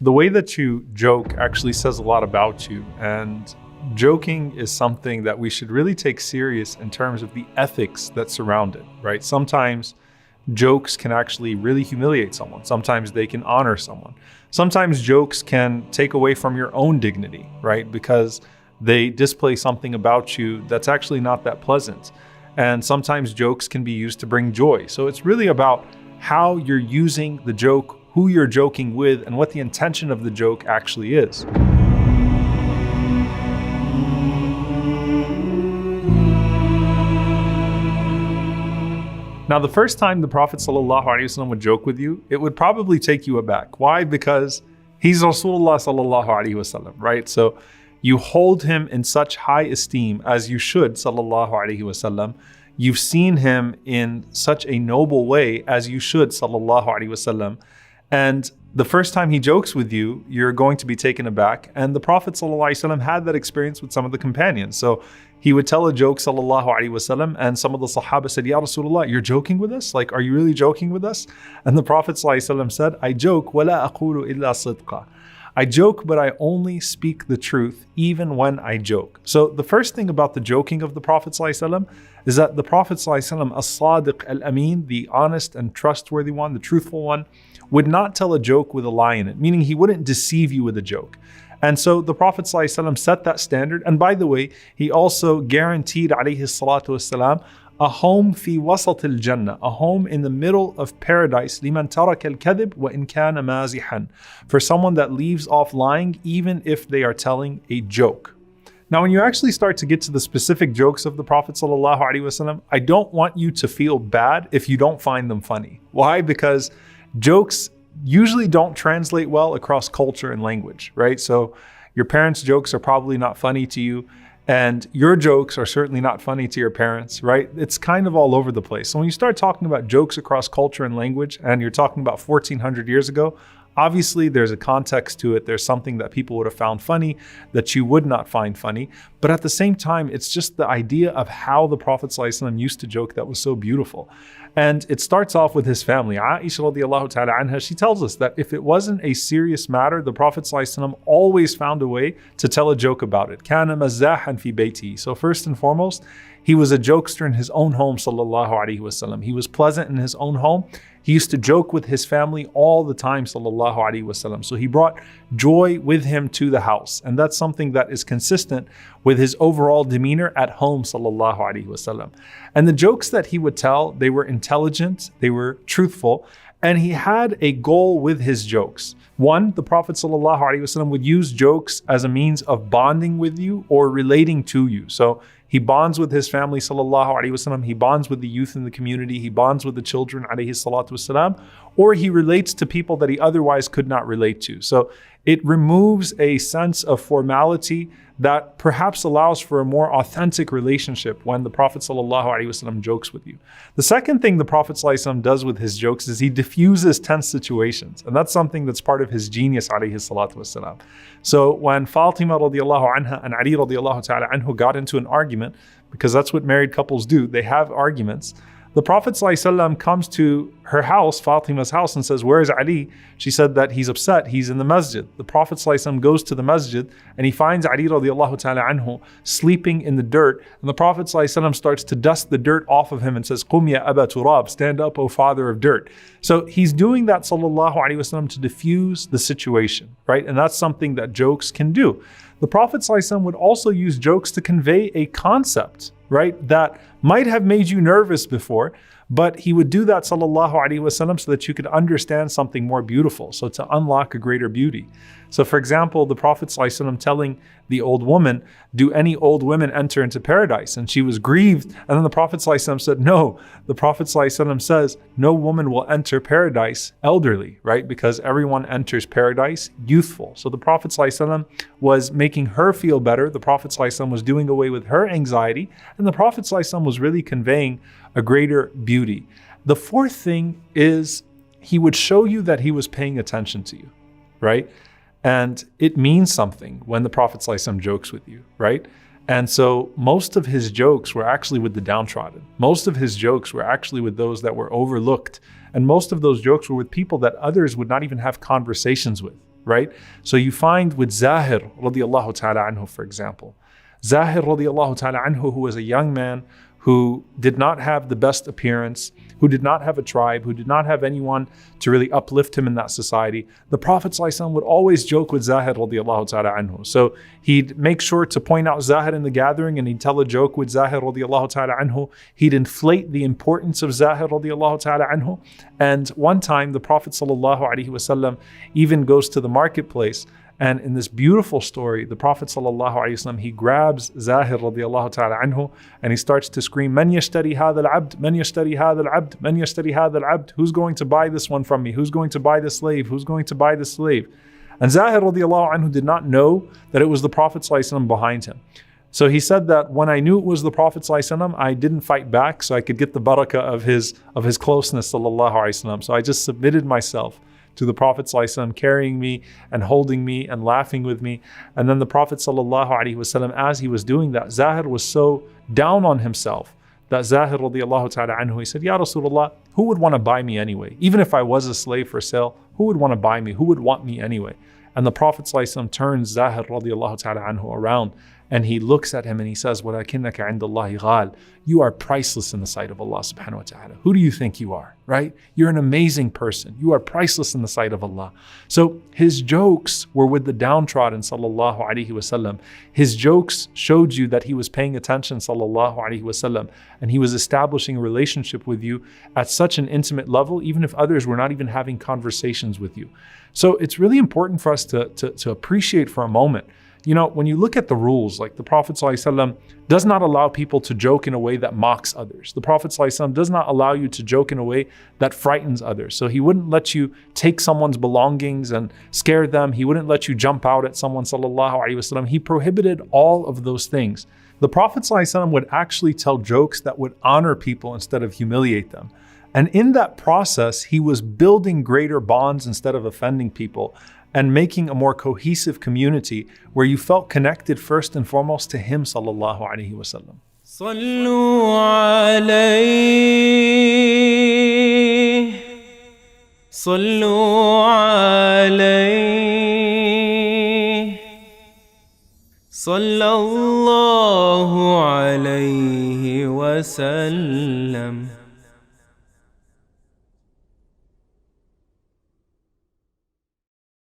The way that you joke actually says a lot about you, and joking is something that we should really take serious in terms of the ethics that surround it, right? Sometimes jokes can actually really humiliate someone. Sometimes they can honor someone. Sometimes jokes can take away from your own dignity, right? Because they display something about you that's actually not that pleasant. And sometimes jokes can be used to bring joy. So it's really about how you're using the joke, who you're joking with, and what the intention of the joke actually is. Now, the first time the Prophet ﷺ would joke with you, it would probably take you aback. Why? Because he's Rasulullah ﷺ, right? So you hold him in such high esteem as you should, ﷺ. You've seen him in such a noble way as you should, ﷺ. And the first time he jokes with you, you're going to be taken aback. And the Prophet ﷺ had that experience with some of the companions. So he would tell a joke, ﷺ, and some of the Sahaba said, Ya Rasulullah, you're joking with us? Like, are you really joking with us? And the Prophet ﷺ said, I joke, وَلَا أَقُولُ إِلَّا صِدْقًا. I joke, but I only speak the truth, even when I joke. So the first thing about the joking of the Prophet ﷺ is that the Prophet ﷺ, as-sadiq al-amin, the honest and trustworthy one, the truthful one, would not tell a joke with a lie in it, meaning he wouldn't deceive you with a joke. And so the Prophet ﷺ set that standard. And by the way, he also guaranteed, alayhi salatu wassalam, a home fi wasat al-jannah, a home in the middle of paradise, liman taraka al-kadhib wa in kana mazihan, for someone that leaves off lying even if they are telling a joke. Now, when you actually start to get to the specific jokes of the Prophet ﷺ, I don't want you to feel bad if you don't find them funny. Why? Because jokes usually don't translate well across culture and language, right? So your parents' jokes are probably not funny to you, and your jokes are certainly not funny to your parents, right? It's kind of all over the place. So when you start talking about jokes across culture and language, and you're talking about 1400 years ago, obviously there's a context to it. There's something that people would have found funny that you would not find funny. But at the same time, it's just the idea of how the Prophet ﷺ used to joke that was so beautiful. And it starts off with his family. Aisha radiallahu ta'ala anha, she tells us that if it wasn't a serious matter, the Prophet ﷺ always found a way to tell a joke about it. Kana mazzahan fi bayti. So first and foremost, he was a jokester in his own home, sallallahu alaihi wasallam. He was pleasant in his own home. He used to joke with his family all the time, sallallahu alaihi wasallam. So he brought joy with him to the house. And that's something that is consistent with his overall demeanor at home, sallallahu alaihi wasallam. And the jokes that he would tell, they were intelligent, they were truthful, and he had a goal with his jokes. One, the Prophet sallallahu alaihi wasallam would use jokes as a means of bonding with you or relating to you. So he bonds with his family, sallallahu alaihi wasallam. He bonds with the youth in the community. He bonds with the children, alayhi salatu wasalam. Or he relates to people that he otherwise could not relate to. So it removes a sense of formality that perhaps allows for a more authentic relationship when the Prophet ﷺ jokes with you. The second thing the Prophet ﷺ does with his jokes is he diffuses tense situations. And that's something that's part of his genius, alayhi salatu wasalam. So when Fatima radiallahu anha and Ali radiallahu ta'ala anhu got into an argument, because that's what married couples do, they have arguments. The Prophet ﷺ comes to her house, Fatima's house, and says, "Where is Ali?" She said that he's upset, he's in the masjid. The Prophet ﷺ goes to the masjid and he finds Ali radiallahu ta'ala anhu sleeping in the dirt. And the Prophet ﷺ starts to dust the dirt off of him and says, "Qum ya Aba Turab, stand up, O father of dirt." So he's doing that, sallallahu alaihi wasallam, to diffuse the situation, right? And that's something that jokes can do. The Prophet ﷺ would also use jokes to convey a concept, right, that might have made you nervous before, but he would do that, sallallahu alaihi wasallam, so that you could understand something more beautiful, so to unlock a greater beauty. So for example, the Prophet ﷺ telling the old woman, "Do any old women enter into paradise?" And she was grieved. And then the Prophet ﷺ said, no. The Prophet ﷺ says, no woman will enter paradise elderly, right? Because everyone enters paradise youthful. So the Prophet ﷺ was making her feel better. The Prophet ﷺ was doing away with her anxiety. And the Prophet ﷺ was really conveying a greater beauty. The fourth thing is he would show you that he was paying attention to you, right? And it means something when the Prophet ﷺ jokes with you, right? And so most of his jokes were actually with the downtrodden. Most of his jokes were actually with those that were overlooked. And most of those jokes were with people that others would not even have conversations with, right? So you find with Zahir radiallahu ta'ala anhu, for example. Zahir radiallahu ta'ala anhu, who was a young man who did not have the best appearance, who did not have a tribe, who did not have anyone to really uplift him in that society. The Prophet ﷺ would always joke with Zahir radiallahu ta'ala anhu. So he'd make sure to point out Zahir in the gathering and he'd tell a joke with Zahir radiallahu ta'ala anhu. He'd inflate the importance of Zahir radiallahu ta'ala anhu. And one time the Prophet ﷺ even goes to the marketplace. And in this beautiful story, the Prophet ﷺ, he grabs Zahir radiallahu ta'ala anhu and he starts to scream, "Man yashtari hadha al-abd, man yashtari hadha al-abd, man yashtari hadha al-abd." Who's going to buy this one from me? Who's going to buy the slave? Who's going to buy the slave? And Zahir radiallahu anhu did not know that it was the Prophet ﷺ behind him. So he said that when I knew it was the Prophet ﷺ, I didn't fight back so I could get the barakah of his closeness sallallahu alaihi wasallam. So I just submitted myself to the Prophet ﷺ, carrying me and holding me and laughing with me. And then the Prophet ﷺ, as he was doing that, Zahir was so down on himself that Zahir radiallahu ta'ala anhu, he said, "Ya Rasulullah, who would want to buy me anyway? Even if I was a slave for sale, who would want to buy me? Who would want me anyway?" And the Prophet ﷺ turns Zahir radiallahu ta'ala anhu around and he looks at him and he says, وَلَكِنَّكَ عِنْدَ اللَّهِ غَالٍ. You are priceless in the sight of Allah subhanahu wa ta'ala. Who do you think you are, right? You're an amazing person. You are priceless in the sight of Allah. So his jokes were with the downtrodden sallallahu alaihi wasallam. His jokes showed you that he was paying attention sallallahu alaihi wasallam and he was establishing a relationship with you at such an intimate level, even if others were not even having conversations with you. So it's really important for us to appreciate for a moment. You know, when you look at the rules, like the Prophet ﷺ does not allow people to joke in a way that mocks others. The Prophet ﷺ does not allow you to joke in a way that frightens others. So he wouldn't let you take someone's belongings and scare them. He wouldn't let you jump out at someone sallallahu alaihi wasallam. He prohibited all of those things. The Prophet ﷺ would actually tell jokes that would honor people instead of humiliate them. And in that process, he was building greater bonds instead of offending people, and making a more cohesive community where you felt connected first and foremost to him sallallahu alaihi wasallam. صلوا عليه صلوا عليه صلى الله عليه وسلم.